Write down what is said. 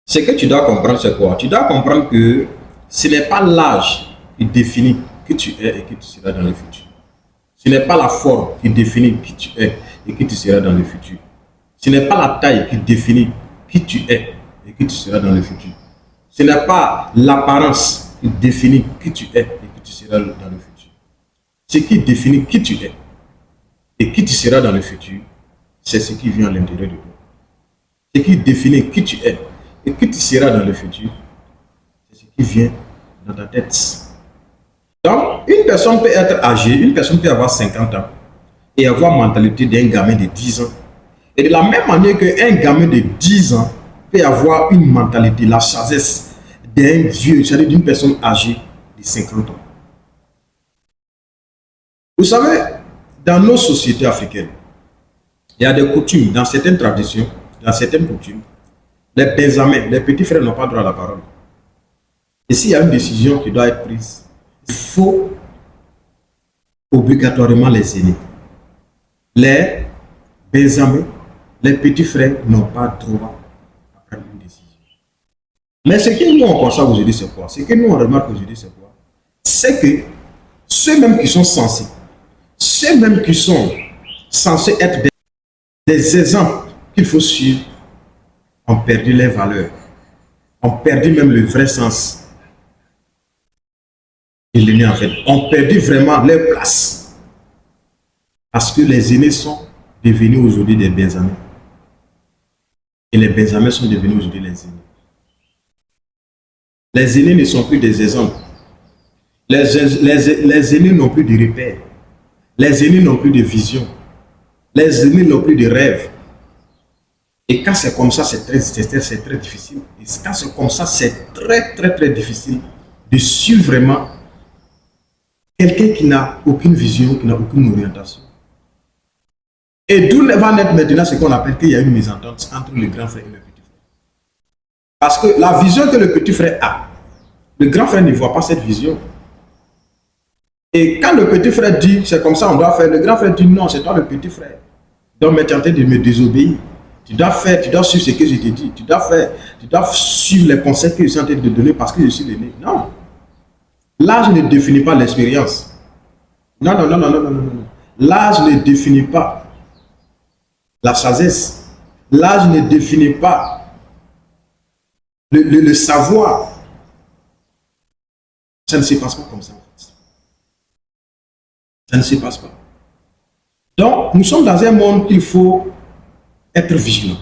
Ce que tu dois comprendre, c'est quoi? Tu dois comprendre que ce n'est pas l'âge qui définit qui tu es et qui tu seras dans le futur. Ce n'est pas la forme qui définit qui tu es et qui tu seras dans le futur. Ce n'est pas la taille qui définit qui tu es et qui tu seras dans le futur. Ce n'est pas l'apparence qui définit qui tu es et qui tu seras dans le futur. Ce qui définit qui tu es et qui tu seras dans le futur, c'est ce qui vient à l'intérieur de toi. Ce qui définit qui tu es et qui tu seras dans le futur, c'est ce qui vient dans ta tête. Donc, une personne peut être âgée, une personne peut avoir 50 ans et avoir la mentalité d'un gamin de 10 ans. Et de la même manière qu'un gamin de 10 ans peut avoir une mentalité, la sagesse d'un vieux, c'est-à-dire d'une personne âgée de 50 ans. Vous savez, dans nos sociétés africaines, il y a des coutumes, dans certaines traditions, dans certaines coutumes, les benjamins, les petits frères n'ont pas droit à la parole. Et s'il y a une décision qui doit être prise, il faut obligatoirement les aînés. Les benjamins, les petits frères n'ont pas droit à prendre une décision. Mais ce que nous on constate aujourd'hui, c'est quoi? Ce que nous on remarque aujourd'hui, c'est quoi? C'est que ceux-mêmes qui sont censés, ceux-mêmes qui sont censés être des exemples qu'il faut suivre, ont perdu les valeurs, ont perdu même le vrai sens de l'aîné en fait, ont perdu vraiment leur place. Parce que les aînés sont devenus aujourd'hui des benjamins. Et les benjamins sont devenus aujourd'hui les aînés. Les aînés ne sont plus des exemples. Les aînés n'ont plus de repères. Les aînés n'ont plus de vision. Les aînés n'ont plus de rêve. Et quand c'est comme ça, c'est très difficile. Et quand c'est comme ça, c'est très difficile de suivre vraiment quelqu'un qui n'a aucune vision, qui n'a aucune orientation. Et d'où va naître maintenant ce qu'on appelle qu'il y a une mésentente entre le grand frère et le petit frère. Parce que la vision que le petit frère a, le grand frère ne voit pas cette vision. Et quand le petit frère dit, c'est comme ça on doit faire, le grand frère dit non, c'est toi le petit frère. Donc, tu es en train de me désobéir. Tu dois faire, tu dois suivre ce que je te dis. Tu dois suivre les conseils que je suis en train de te donner parce que je suis l'aîné. Non. L'âge ne définit pas l'expérience. Non. L'âge ne définit pas la sagesse. L'âge ne définit pas le savoir. Ça ne se passe pas comme ça en fait. Ça ne se passe pas. Donc, nous sommes dans un monde qu'il faut être vigilant.